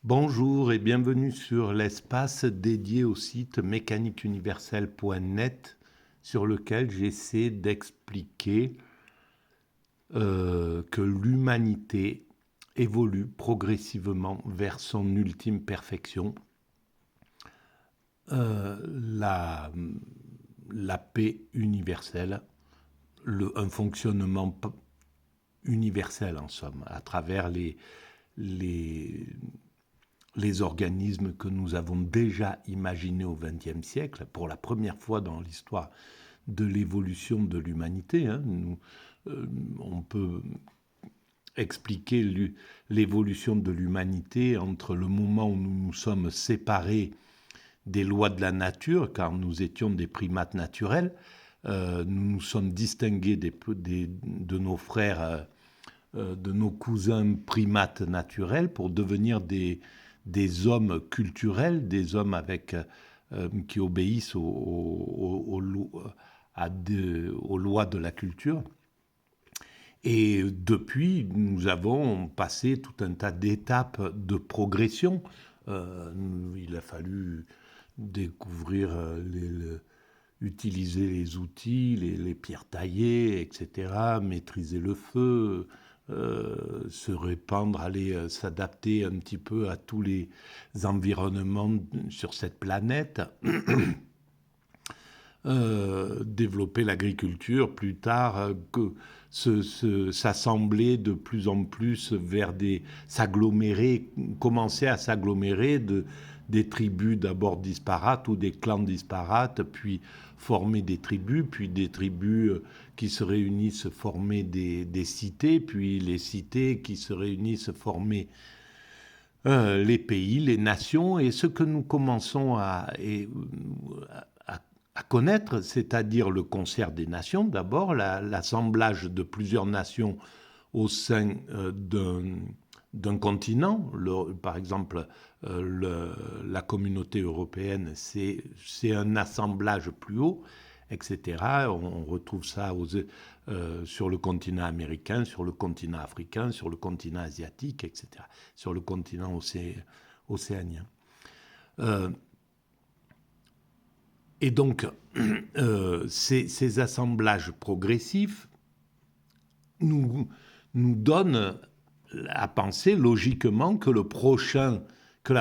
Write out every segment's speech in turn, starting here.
Bonjour et bienvenue sur l'espace dédié au site mécaniqueuniverselle.net sur lequel j'essaie d'expliquer que l'humanité évolue progressivement vers son ultime perfection, la, la paix universelle, un fonctionnement universel en somme, à travers les, les organismes que nous avons déjà imaginés au XXe siècle, pour la première fois dans l'histoire de l'évolution de l'humanité. On peut expliquer l'évolution de l'humanité entre le moment où nous nous sommes séparés des lois de la nature, car nous étions des primates naturels, nous nous sommes distingués de nos frères, de nos cousins primates naturels pour devenir des hommes culturels, des hommes qui obéissent aux lois de la culture. Et depuis, nous avons passé tout un tas d'étapes de progression. Il a fallu découvrir, utiliser les outils, les pierres taillées, etc., maîtriser le feu, se répandre, aller s'adapter un petit peu à tous les environnements sur cette planète, développer l'agriculture plus tard, s'assembler de plus en plus vers s'agglomérer, commencer à s'agglomérer des tribus d'abord disparates ou des clans disparates, puis former des tribus, puis des tribus qui se réunissent former des cités, puis les cités qui se réunissent former les pays, les nations, et ce que nous commençons à connaître, c'est-à-dire le concert des nations d'abord, l'assemblage de plusieurs nations au sein d'un continent. Par exemple, la communauté européenne, c'est un assemblage plus haut, etc. On retrouve ça sur le continent américain, sur le continent africain, sur le continent asiatique, etc. Sur le continent océanien. Et donc, ces assemblages progressifs nous donnent à penser logiquement que la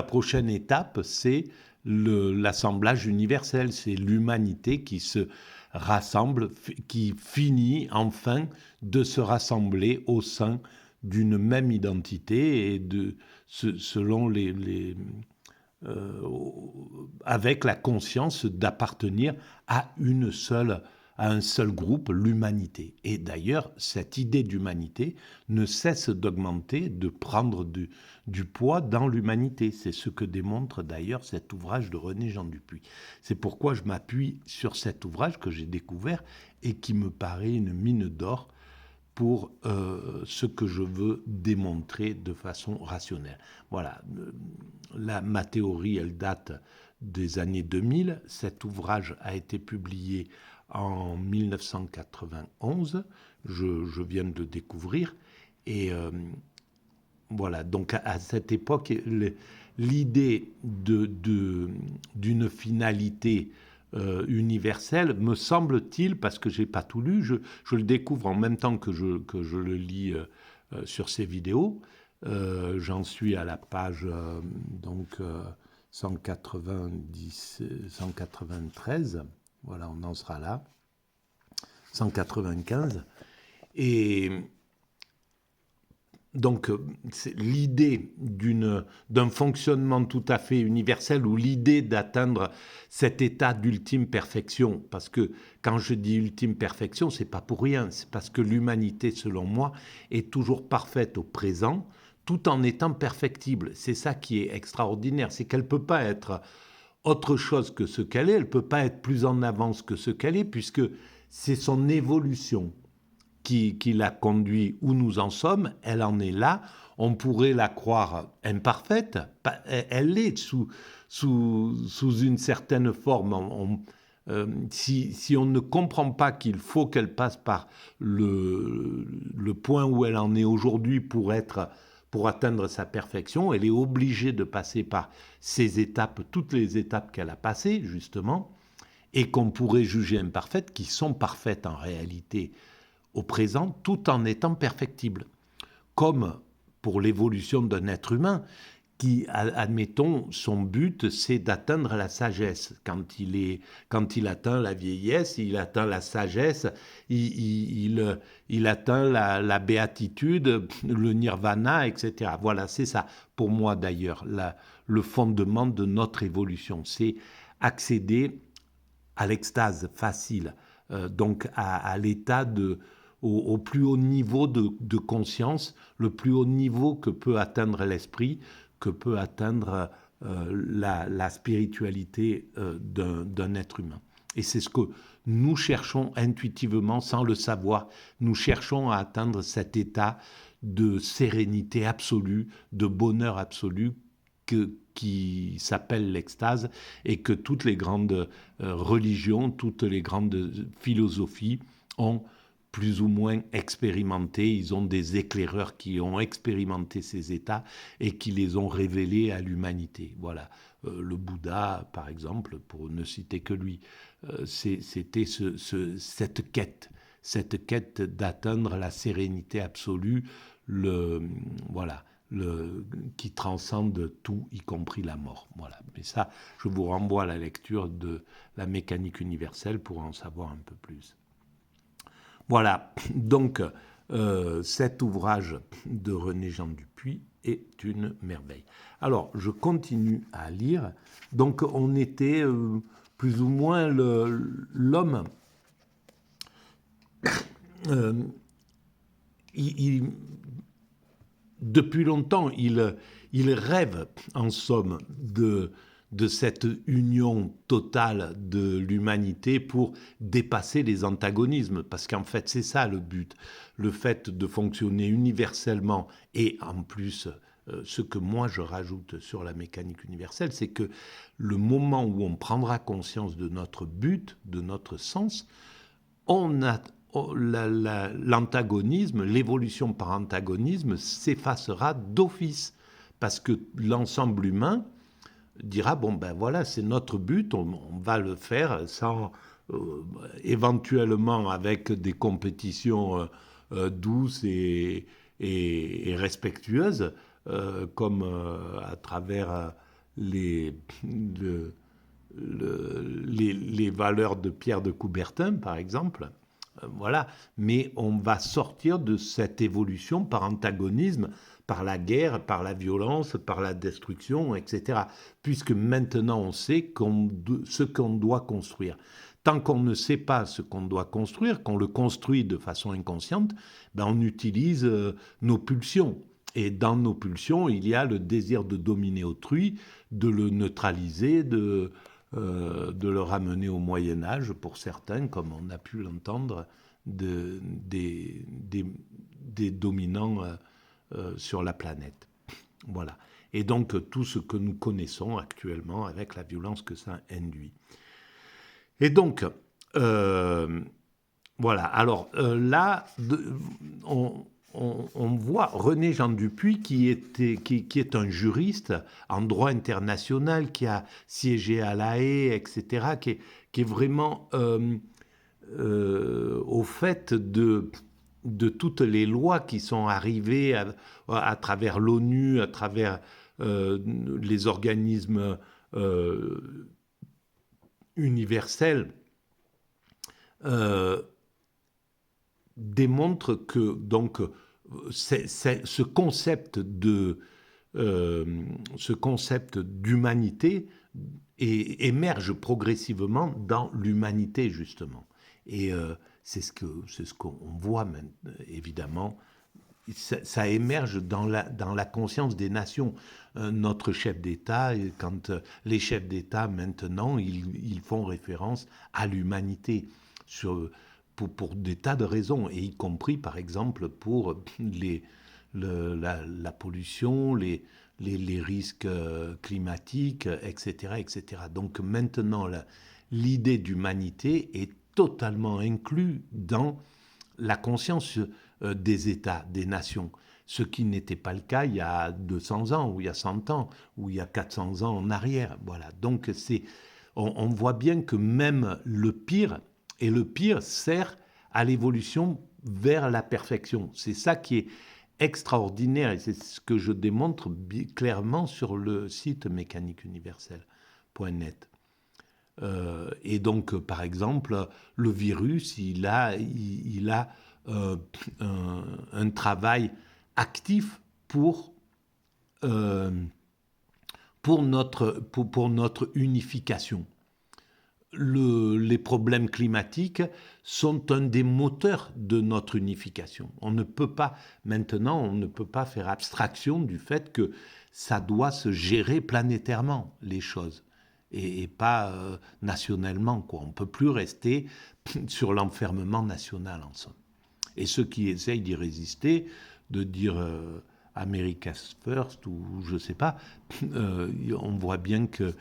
prochaine étape, c'est l'assemblage universel, c'est l'humanité qui se rassemble, qui finit enfin de se rassembler au sein d'une même identité et selon avec la conscience d'appartenir à un seul groupe, l'humanité. Et d'ailleurs, cette idée d'humanité ne cesse d'augmenter, de prendre du poids dans l'humanité. C'est ce que démontre d'ailleurs cet ouvrage de René Jean Dupuy. C'est pourquoi je m'appuie sur cet ouvrage que j'ai découvert et qui me paraît une mine d'or pour ce que je veux démontrer de façon rationnelle. Voilà, ma théorie, elle date des années 2000. Cet ouvrage a été publié en 1991. Je viens de le découvrir. Et voilà, donc à cette époque, l'idée d'une finalité universelle, me semble-t-il, parce que je n'ai pas tout lu, je le découvre en même temps que je le lis sur ces vidéos. J'en suis à la page 193, voilà, on en sera là, 195. Et donc, c'est l'idée d'un fonctionnement tout à fait universel, ou l'idée d'atteindre cet état d'ultime perfection. Parce que quand je dis ultime perfection, c'est pas pour rien. C'est parce que l'humanité, selon moi, est toujours parfaite au présent, tout en étant perfectible. C'est ça qui est extraordinaire. C'est qu'elle peut pas être autre chose que ce qu'elle est. Elle peut pas être plus en avance que ce qu'elle est, puisque c'est son évolution qui l'a conduit où nous en sommes. Elle en est là. On pourrait la croire imparfaite. Elle l'est sous une certaine forme. Si on ne comprend pas qu'il faut qu'elle passe par le point où elle en est aujourd'hui pour pour atteindre sa perfection, elle est obligée de passer par ces étapes, toutes les étapes qu'elle a passées, justement, et qu'on pourrait juger imparfaites, qui sont parfaites en réalité au présent, tout en étant perfectibles. Comme pour l'évolution d'un être humain, qui, admettons, son but, c'est d'atteindre la sagesse. Quand il atteint la vieillesse, il atteint la sagesse, il atteint la béatitude, le nirvana, etc. Voilà, c'est ça, pour moi d'ailleurs, le fondement de notre évolution. C'est accéder à l'extase facile, donc à l'état au plus haut niveau de conscience, le plus haut niveau que peut atteindre l'esprit, que peut atteindre la spiritualité d'un être humain. Et c'est ce que nous cherchons intuitivement, sans le savoir. Nous cherchons à atteindre cet état de sérénité absolue, de bonheur absolu qui s'appelle l'extase et que toutes les grandes religions, toutes les grandes philosophies ont plus ou moins expérimenté. Ils ont des éclaireurs qui ont expérimenté ces états et qui les ont révélés à l'humanité. Voilà. Le Bouddha, par exemple, pour ne citer que lui, c'était cette quête d'atteindre la sérénité absolue, voilà, qui transcende tout, y compris la mort. Voilà. Mais ça, je vous renvoie à la lecture de la mécanique universelle pour en savoir un peu plus. Voilà, donc cet ouvrage de René Jean Dupuy est une merveille. Alors, je continue à lire. Donc, on était plus ou moins l'homme. Depuis longtemps, il rêve, en somme, de cette union totale de l'humanité pour dépasser les antagonismes, parce qu'en fait, c'est ça le but, le fait de fonctionner universellement, et en plus, ce que moi je rajoute sur la mécanique universelle, c'est que le moment où on prendra conscience de notre but, de notre sens, l'antagonisme, l'évolution par antagonisme s'effacera d'office, parce que l'ensemble humain dira, bon ben voilà, c'est notre but, on va le faire sans, éventuellement avec des compétitions douces et respectueuses, comme à travers les valeurs de Pierre de Coubertin, par exemple. Voilà. Mais on va sortir de cette évolution par antagonisme, par la guerre, par la violence, par la destruction, etc. Puisque maintenant on sait ce qu'on doit construire. Tant qu'on ne sait pas ce qu'on doit construire, qu'on le construit de façon inconsciente, ben on utilise nos pulsions. Et dans nos pulsions, il y a le désir de dominer autrui, de le neutraliser, de le ramener au Moyen-Âge pour certains, comme on a pu l'entendre, des dominants sur la planète. Voilà. Et donc tout ce que nous connaissons actuellement avec la violence que ça induit. Et donc, voilà. Alors là, on voit René Jean Dupuy qui est un juriste en droit international, qui a siégé à La Haye, etc., qui est vraiment au fait de toutes les lois qui sont arrivées à travers l'ONU, à travers les organismes universels, démontre que donc ce concept d'humanité émerge progressivement dans l'humanité, justement. Et c'est ce qu'on voit maintenant, évidemment. Ça émerge dans la conscience des nations. Notre chef d'État, quand les chefs d'État maintenant, ils font référence à l'humanité pour des tas de raisons, et y compris par exemple pour la pollution, les risques climatiques, etc., etc. Donc maintenant, l'idée d'humanité est totalement inclue dans la conscience des États, des nations. ce qui n'était pas le cas il y a 200 ans, ou il y a 100 ans, ou il y a 400 ans en arrière. Voilà. Donc on voit bien que même le pire, et le pire sert à l'évolution vers la perfection. C'est ça qui est extraordinaire, et c'est ce que je démontre clairement sur le site mécaniqueuniverselle.net. Et donc, par exemple, le virus, il a un travail actif euh, pour notre unification. Les problèmes climatiques sont un des moteurs de notre unification. On ne peut pas faire abstraction du fait que ça doit se gérer planétairement, les choses, et pas nationalement, quoi. On ne peut plus rester sur l'enfermement national, en somme. Et ceux qui essayent d'y résister, de dire America's First ou je ne sais pas, on voit bien que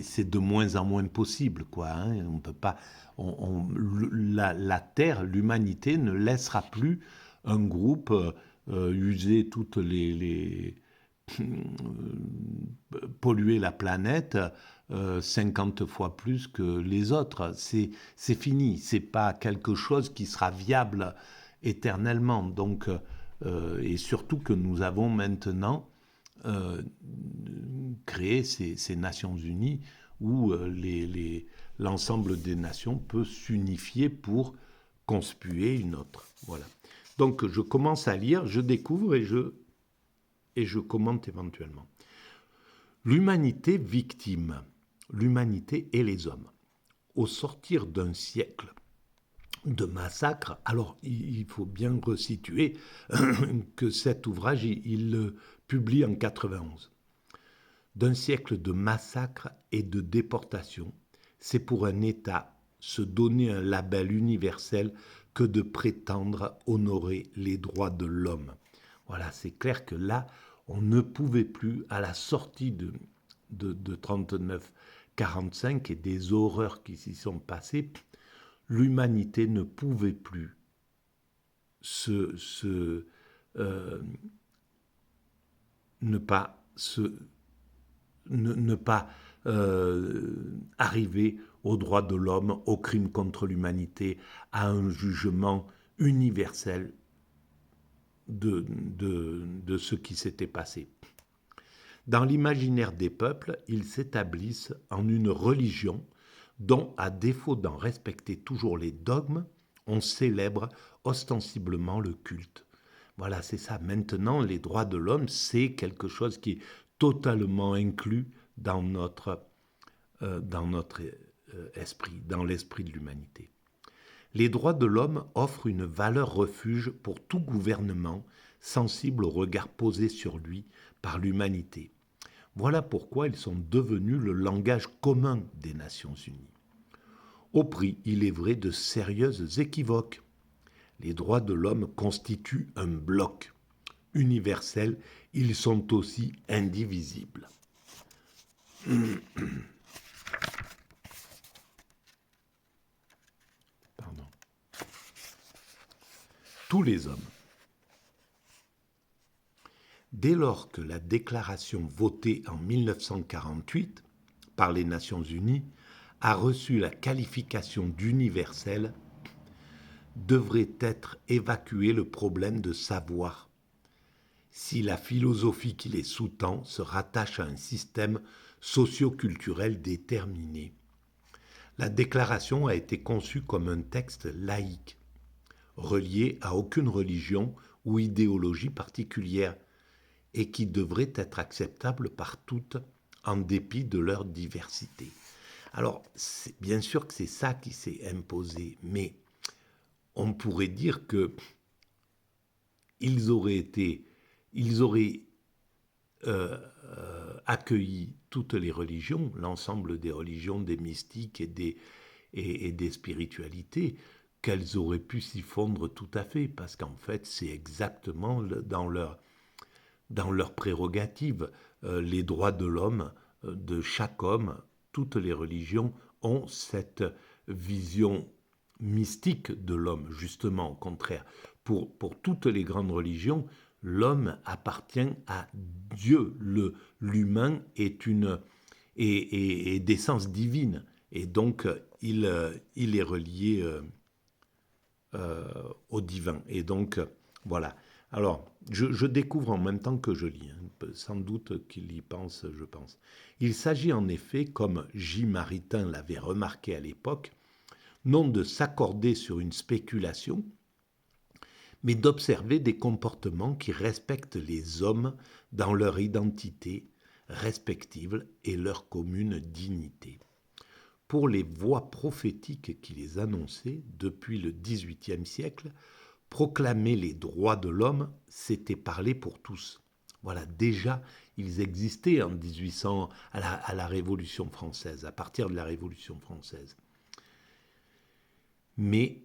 c'est de moins en moins possible, quoi. Hein. On peut pas, la Terre, l'humanité ne laissera plus un groupe user toutes polluer la planète 50 fois plus que les autres. C'est fini. C'est pas quelque chose qui sera viable éternellement. Donc, et surtout que nous avons maintenant créé ces Nations Unies où l'ensemble des nations peut s'unifier pour conspuer une autre. Voilà. Donc, je commence à lire, je découvre et je commente éventuellement. L'humanité victime, l'humanité et les hommes. Au sortir d'un siècle de massacres, alors il faut bien resituer que cet ouvrage, il le publie en 91. D'un siècle de massacres et de déportations, c'est pour un État se donner un label universel que de prétendre honorer les droits de l'homme. Voilà, c'est clair que là, on ne pouvait plus, à la sortie de 39-45 et des horreurs qui s'y sont passées, l'humanité ne pouvait plus ne pas arriver aux droits de l'homme, aux crimes contre l'humanité, à un jugement universel de ce qui s'était passé. Dans l'imaginaire des peuples, ils s'établissent en une religion dont, à défaut d'en respecter toujours les dogmes, on célèbre ostensiblement le culte. Voilà, c'est ça. Maintenant, les droits de l'homme, c'est quelque chose qui est totalement inclus dans notre esprit, dans l'esprit de l'humanité. Les droits de l'homme offrent une valeur refuge pour tout gouvernement sensible au regard posé sur lui par l'humanité. Voilà pourquoi ils sont devenus le langage commun des Nations Unies. Au prix, il est vrai, de sérieuses équivoques. Les droits de l'homme constituent un bloc universel, ils sont aussi indivisibles. Pardon. Tous les hommes. Dès lors que la déclaration votée en 1948 par les Nations Unies a reçu la qualification d'universelle, devrait être évacué le problème de savoir si la philosophie qui les sous-tend se rattache à un système socio-culturel déterminé. La déclaration a été conçue comme un texte laïque, relié à aucune religion ou idéologie particulière, et qui devrait être acceptable par toutes en dépit de leur diversité. Alors, bien sûr que c'est ça qui s'est imposé, mais on pourrait dire que ils auraient accueilli toutes les religions, l'ensemble des religions, des mystiques et des spiritualités, qu'elles auraient pu s'y fondre tout à fait, parce qu'en fait, c'est exactement dans leur prérogative. Les droits de l'homme, de chaque homme, toutes les religions ont cette vision mystique de l'homme, justement, au contraire. Pour toutes les grandes religions, l'homme appartient à Dieu. L'humain est d'essence divine. Et donc, il est relié au divin. Et donc, voilà. Alors, je découvre en même temps que je lis, hein, sans doute qu'il y pense, je pense. Il s'agit en effet, comme J. Maritain l'avait remarqué à l'époque, non de s'accorder sur une spéculation, mais d'observer des comportements qui respectent les hommes dans leur identité respective et leur commune dignité. Pour les voix prophétiques qui les annonçaient depuis le XVIIIe siècle, proclamer les droits de l'homme, c'était parler pour tous. Voilà, déjà, ils existaient en 1800, à la Révolution française, à partir de la Révolution française. Mais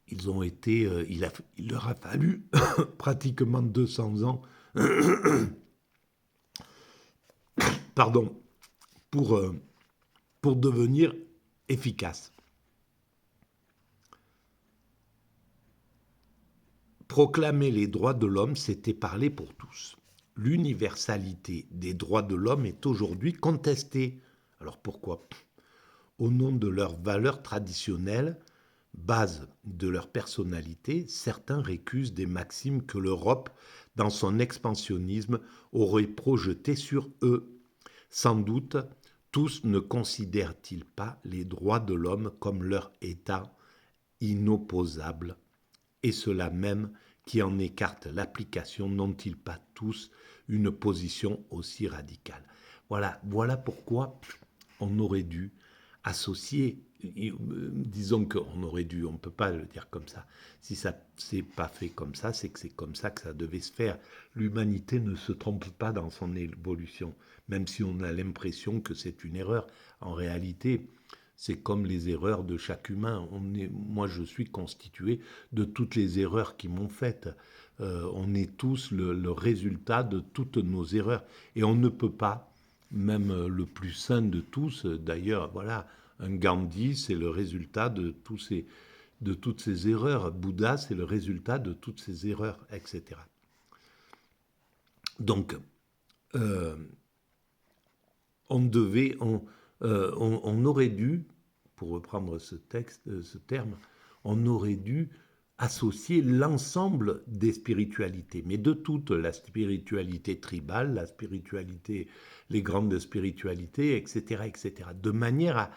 ils ont été, il leur a fallu pratiquement 200 ans pardon, pour devenir efficaces. Proclamer les droits de l'homme, c'était parler pour tous. L'universalité des droits de l'homme est aujourd'hui contestée. Alors pourquoi ? Au nom de leurs valeurs traditionnelles, base de leur personnalité, certains récusent des maximes que l'Europe, dans son expansionnisme, aurait projetées sur eux. Sans doute, tous ne considèrent-ils pas les droits de l'homme comme leur état inopposable, et ceux-là même qui en écartent l'application n'ont-ils pas tous une position aussi radicale ? Voilà pourquoi on aurait dû associer, disons qu'on aurait dû, on ne peut pas le dire comme ça. Si ça ne s'est pas fait comme ça, c'est que c'est comme ça que ça devait se faire. L'humanité ne se trompe pas dans son évolution, même si on a l'impression que c'est une erreur. En réalité, c'est comme les erreurs de chaque humain. Moi, je suis constitué de toutes les erreurs qui m'ont faites. On est tous le résultat de toutes nos erreurs. Et on ne peut pas, même le plus saint de tous, d'ailleurs, voilà, un Gandhi, c'est le résultat de toutes ces erreurs. Bouddha, c'est le résultat de toutes ces erreurs, etc. Donc, on aurait dû, pour reprendre ce terme, on aurait dû associer l'ensemble des spiritualités, mais de toute la spiritualité tribale, la spiritualité, les grandes spiritualités, etc., etc., de manière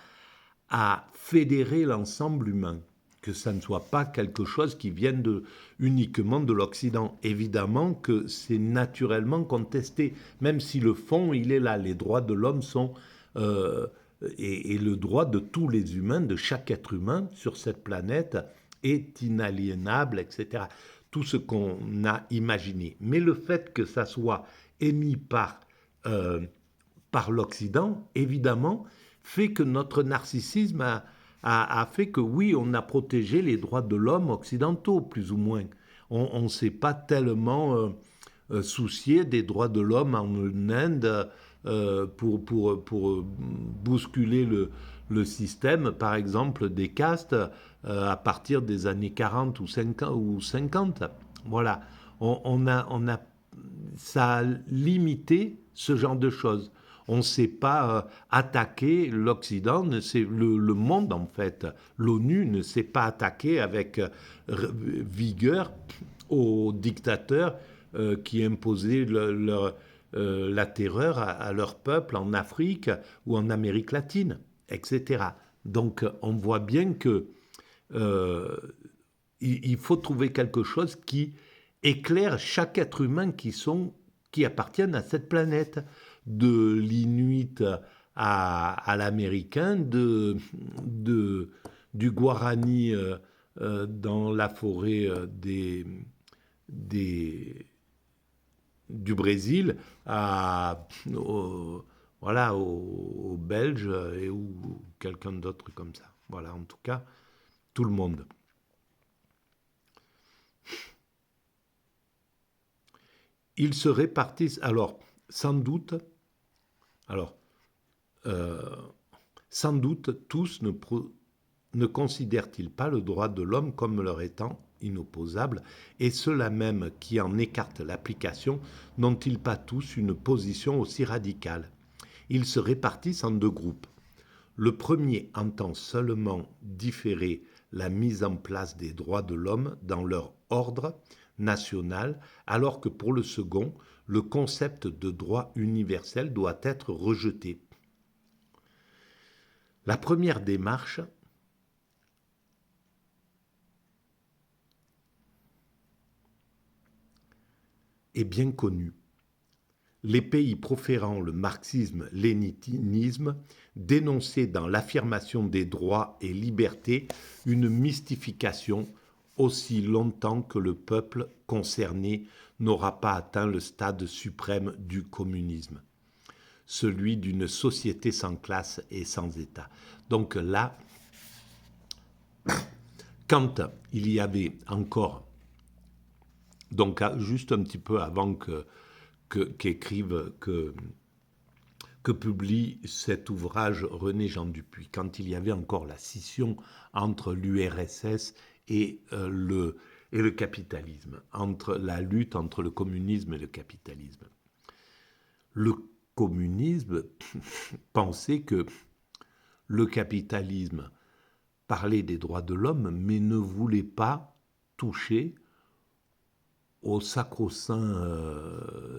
à fédérer l'ensemble humain, que ça ne soit pas quelque chose qui vienne uniquement de l'Occident. Évidemment que c'est naturellement contesté, même si le fond, il est là. Les droits de l'homme sont... et le droit de tous les humains, de chaque être humain sur cette planète est inaliénable, etc. Tout ce qu'on a imaginé. Mais le fait que ça soit émis par l'Occident, évidemment, fait que notre narcissisme a fait que oui, on a protégé les droits de l'homme occidentaux, plus ou moins. On ne s'est pas tellement soucié des droits de l'homme en Inde pour bousculer le système, par exemple, des castes à partir des années 40 ou 50. Voilà. Ça a limité ce genre de choses. On ne s'est pas attaqué, l'Occident, le monde en fait, l'ONU ne s'est pas attaqué avec vigueur aux dictateurs qui imposaient la terreur à leur peuple en Afrique ou en Amérique latine, etc. Donc on voit bien que il faut trouver quelque chose qui éclaire chaque être humain qui appartiennent à cette planète, de l'Inuit à l'Américain, du Guarani dans la forêt du Brésil aux Belges ou quelqu'un d'autre comme ça. Voilà, en tout cas, tout le monde. Ils se répartissent, sans doute tous ne considèrent-ils pas le droit de l'homme comme leur étant inopposable, et ceux-là même qui en écartent l'application n'ont-ils pas tous une position aussi radicale? Ils se répartissent en deux groupes. Le premier entend seulement différer la mise en place des droits de l'homme dans leur ordre national, alors que pour le second, le concept de droit universel doit être rejeté. La première démarche est bien connue. Les pays proférant le marxisme-léninisme dénonçaient dans l'affirmation des droits et libertés une mystification aussi longtemps que le peuple concerné n'aura pas atteint le stade suprême du communisme, celui d'une société sans classe et sans État. Donc là, quand il y avait encore, donc juste un petit peu avant qu'écrive, que publie cet ouvrage René Jean Dupuy, quand il y avait encore la scission entre l'URSS et le capitalisme, entre la lutte entre le communisme et le capitalisme. Le communisme pensait que le capitalisme parlait des droits de l'homme, mais ne voulait pas toucher au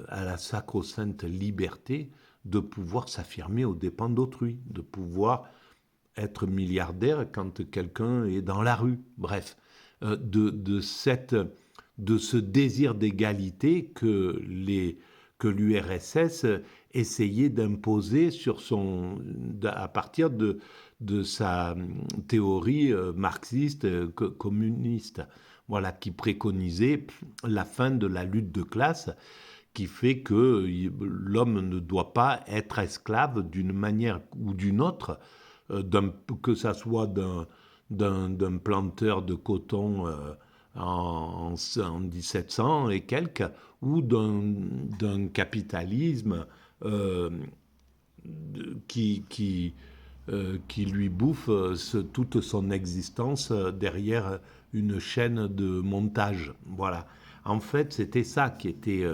à la sacro-sainte liberté de pouvoir s'affirmer aux dépens d'autrui, de pouvoir être milliardaire quand quelqu'un est dans la rue. Bref, de ce désir d'égalité que l'URSS essayait d'imposer à partir de sa théorie marxiste communiste, voilà, qui préconisait la fin de la lutte de classe, qui fait que l'homme ne doit pas être esclave d'une manière ou d'une autre, que ça soit d'un planteur de coton en 1700 et quelques, ou d'un capitalisme qui lui bouffe toute son existence derrière une chaîne de montage. Voilà. En fait, c'était ça qui était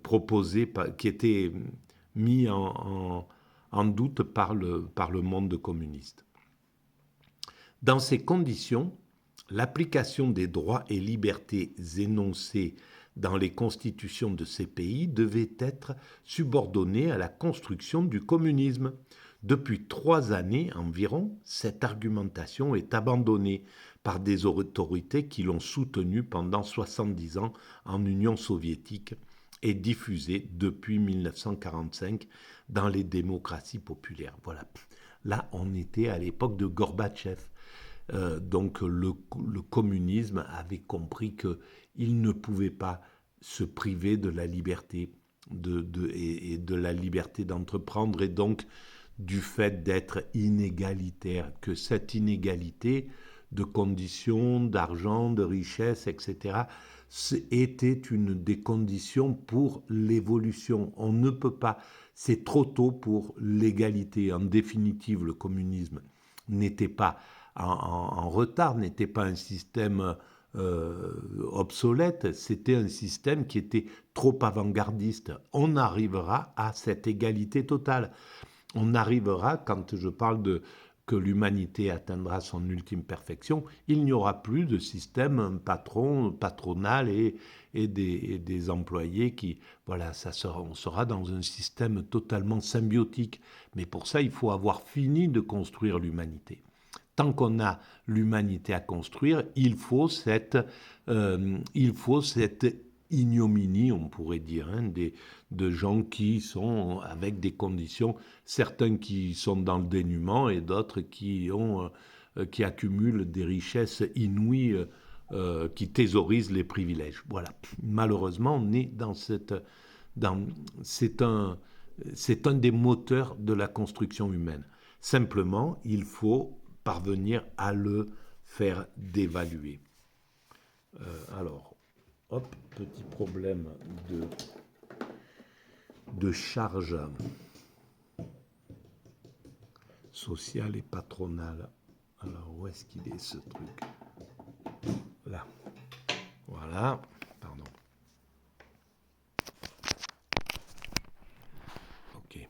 proposé, qui était mis en doute par le monde communiste. Dans ces conditions, l'application des droits et libertés énoncés dans les constitutions de ces pays devait être subordonnée à la construction du communisme. Depuis 3 années environ, cette argumentation est abandonnée par des autorités qui l'ont soutenue pendant 70 ans en Union soviétique et diffusée depuis 1945 dans les démocraties populaires. Voilà. Là, on était à l'époque de Gorbatchev. Donc le communisme avait compris qu'il ne pouvait pas se priver de la liberté et de la liberté d'entreprendre, et donc du fait d'être inégalitaire, que cette inégalité de conditions, d'argent, de richesse, etc., était une des conditions pour l'évolution. On ne peut pas, c'est trop tôt pour l'égalité. En définitive, le communisme n'était pas en retard, n'était pas un système obsolète, c'était un système qui était trop avant-gardiste. On arrivera à cette égalité totale. On arrivera, quand je parle que l'humanité atteindra son ultime perfection, il n'y aura plus de système patronal et des employés qui... Voilà, on sera dans un système totalement symbiotique. Mais pour ça, il faut avoir fini de construire l'humanité. Tant qu'on a l'humanité à construire, il faut cette ignominie, on pourrait dire, de gens qui sont avec des conditions, certains qui sont dans le dénuement et d'autres qui accumulent des richesses inouïes, qui thésaurisent les privilèges. Voilà. Malheureusement, on est c'est un des moteurs de la construction humaine. Simplement, il faut parvenir à le faire dévaluer. Alors, hop, petit problème de charge social et patronal. Alors, où est-ce qu'il est ce truc? Là. Voilà. Pardon. Ok.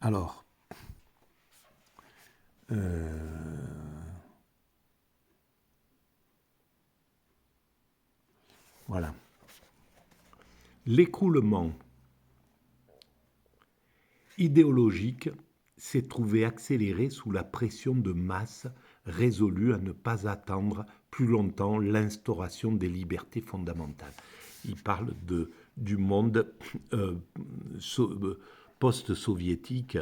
Alors, voilà. L'écroulement idéologique s'est trouvé accéléré sous la pression de masse résolue à ne pas attendre plus longtemps l'instauration des libertés fondamentales. Il parle du monde post-soviétique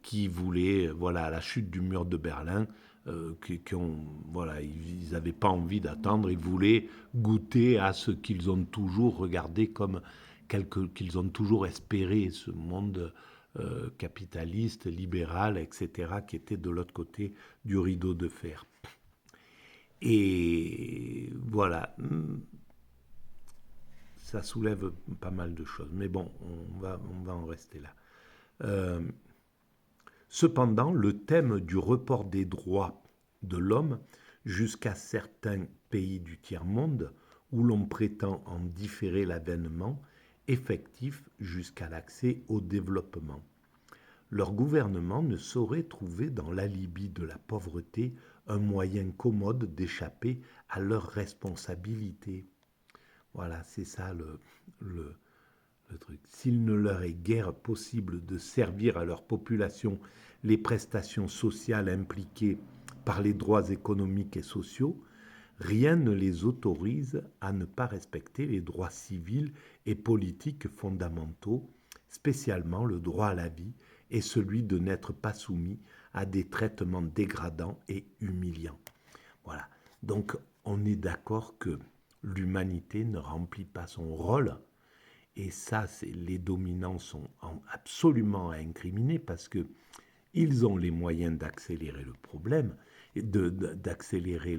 qui voulait, voilà, à la chute du mur de Berlin, voilà, ils n'avaient pas envie d'attendre, ils voulaient goûter à ce qu'ils ont toujours regardé comme qu'ils ont toujours espéré, ce monde capitaliste, libéral, etc., qui était de l'autre côté du rideau de fer. Et voilà, ça soulève pas mal de choses. Mais bon, on va en rester là. Cependant, le thème du report des droits de l'homme jusqu'à certains pays du tiers-monde, où l'on prétend en différer l'avènement effectif jusqu'à l'accès au développement. Leur gouvernement ne saurait trouver dans l'alibi de la pauvreté un moyen commode d'échapper à leurs responsabilités. Voilà, c'est ça le truc. S'il ne leur est guère possible de servir à leur population les prestations sociales impliquées par les droits économiques et sociaux, rien ne les autorise à ne pas respecter les droits civils et politiques fondamentaux, spécialement le droit à la vie et celui de n'être pas soumis à des traitements dégradants et humiliants. Voilà. Donc, on est d'accord que l'humanité ne remplit pas son rôle. Et ça, les dominants sont absolument à incriminer parce qu'ils ont les moyens d'accélérer le problème, d'accélérer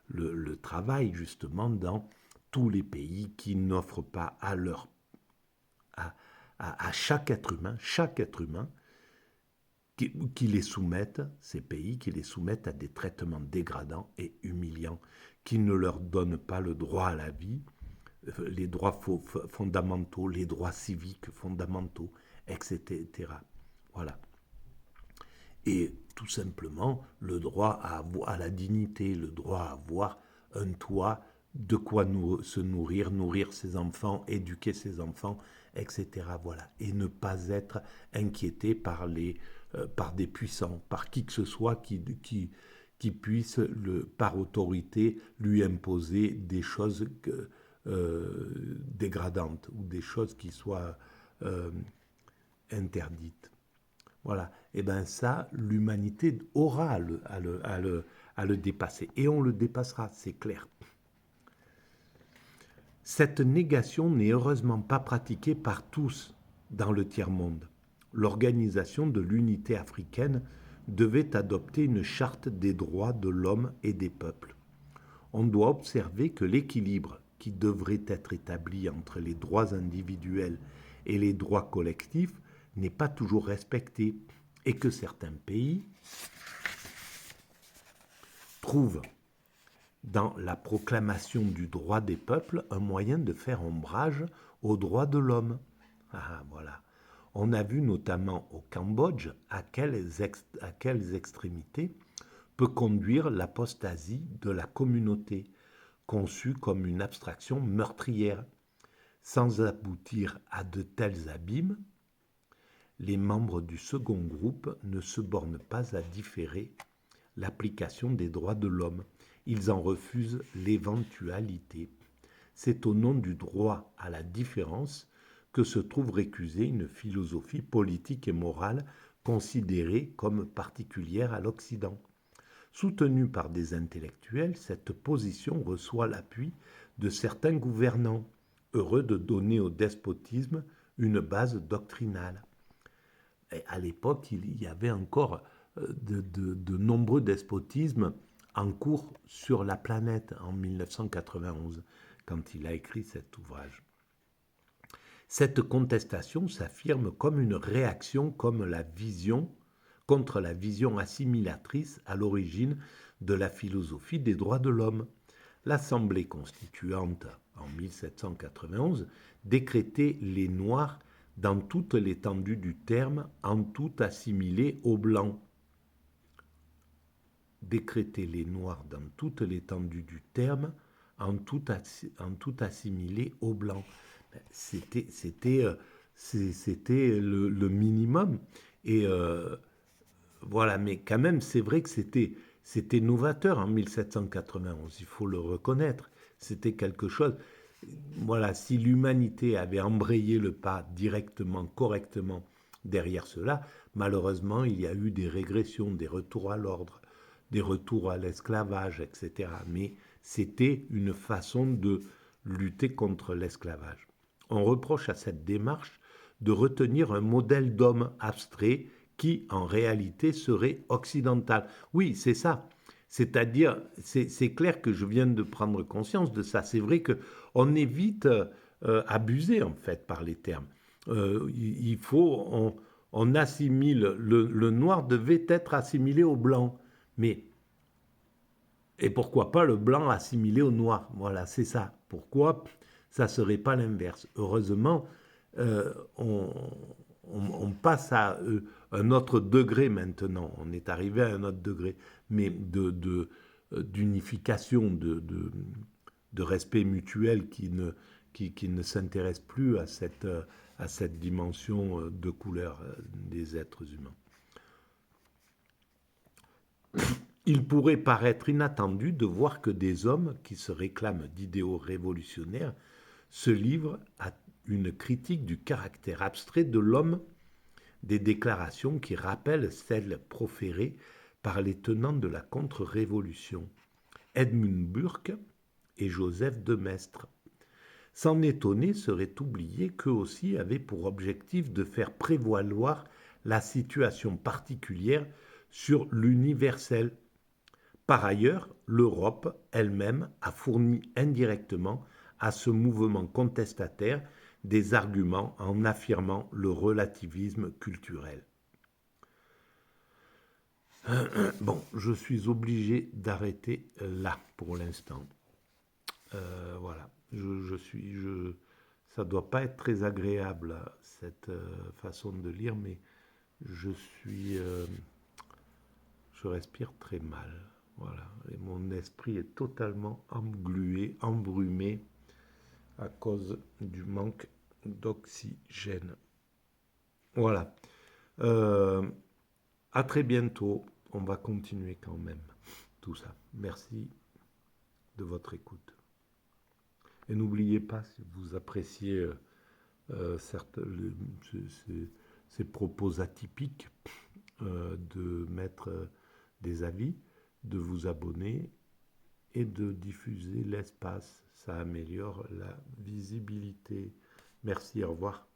le travail justement dans tous les pays qui n'offrent pas à chaque être humain, qui les soumettent, ces pays, qui les soumettent à des traitements dégradants et humiliants, qui ne leur donnent pas le droit à la vie, les droits fondamentaux, les droits civiques fondamentaux, etc. Voilà. Et tout simplement, le droit à la dignité, le droit à avoir un toit, de quoi se nourrir, nourrir ses enfants, éduquer ses enfants, etc. Voilà. Et ne pas être inquiété par des puissants, par qui que ce soit qui puisse, par autorité, lui imposer des choses dégradantes ou des choses qui soient interdites. Voilà. Et bien ça, l'humanité aura à le dépasser. Et on le dépassera, c'est clair. Cette négation n'est heureusement pas pratiquée par tous dans le tiers-monde. L'Organisation de l'Unité africaine devait adopter une charte des droits de l'homme et des peuples. On doit observer que l'équilibre qui devrait être établi entre les droits individuels et les droits collectifs n'est pas toujours respecté et que certains pays trouvent dans la proclamation du droit des peuples un moyen de faire ombrage aux droits de l'homme. Ah, voilà. On a vu notamment au Cambodge à quelles extrémités peut conduire l'apostasie de la communauté, conçue comme une abstraction meurtrière. Sans aboutir à de tels abîmes, les membres du second groupe ne se bornent pas à différer l'application des droits de l'homme. Ils en refusent l'éventualité. C'est au nom du droit à la différence que se trouve récusée une philosophie politique et morale considérée comme particulière à l'Occident. Soutenue par des intellectuels, cette position reçoit l'appui de certains gouvernants, heureux de donner au despotisme une base doctrinale. Et à l'époque, il y avait encore de nombreux despotismes en cours sur la planète en 1991, quand il a écrit cet ouvrage. Cette contestation s'affirme comme une réaction, comme la vision contre la vision assimilatrice à l'origine de la philosophie des droits de l'homme. L'Assemblée constituante, en 1791, décrétait les Noirs dans toute l'étendue du terme, en tout assimilés aux Blancs. Décréter les Noirs dans toute l'étendue du terme, en tout assimilé aux Blancs. C'était le minimum. Et voilà, mais quand même, c'est vrai que c'était novateur en 1791, il faut le reconnaître. C'était quelque chose. Voilà, si l'humanité avait embrayé le pas directement, correctement derrière cela, malheureusement, il y a eu des régressions, des retours à l'ordre, des retours à l'esclavage, etc. Mais c'était une façon de lutter contre l'esclavage. On reproche à cette démarche de retenir un modèle d'homme abstrait qui, en réalité, serait occidental. Oui, c'est ça. C'est-à-dire, c'est clair que je viens de prendre conscience de ça. C'est vrai qu'on est vite abusé, en fait, par les termes. Il faut... On assimile... Le noir devait être assimilé au blanc. Mais... Et pourquoi pas le blanc assimilé au noir? Voilà, c'est ça. Pourquoi ça ne serait pas l'inverse? Heureusement, on passe à un autre degré maintenant. On est arrivé à un autre degré, mais d'unification, de respect mutuel qui ne s'intéresse plus à cette dimension de couleur des êtres humains. Il pourrait paraître inattendu de voir que des hommes qui se réclament d'idéaux révolutionnaires se livrent à une critique du caractère abstrait de l'homme, des déclarations qui rappellent celles proférées par les tenants de la contre-révolution, Edmund Burke et Joseph de Maistre. S'en étonner serait oublier qu'eux aussi avaient pour objectif de faire prévaloir la situation particulière sur l'universel. Par ailleurs, l'Europe elle-même a fourni indirectement à ce mouvement contestataire des arguments en affirmant le relativisme culturel. Bon, je suis obligé d'arrêter là pour l'instant. Voilà, ça ne doit pas être très agréable, cette façon de lire, mais je respire très mal. Voilà, et mon esprit est totalement englué, embrumé à cause du manque d'oxygène. Voilà. À très bientôt. On va continuer quand même tout ça. Merci de votre écoute. Et n'oubliez pas, si vous appréciez ces propos atypiques, de mettre des avis, de vous abonner et de diffuser l'espace. Ça améliore la visibilité. Merci, au revoir.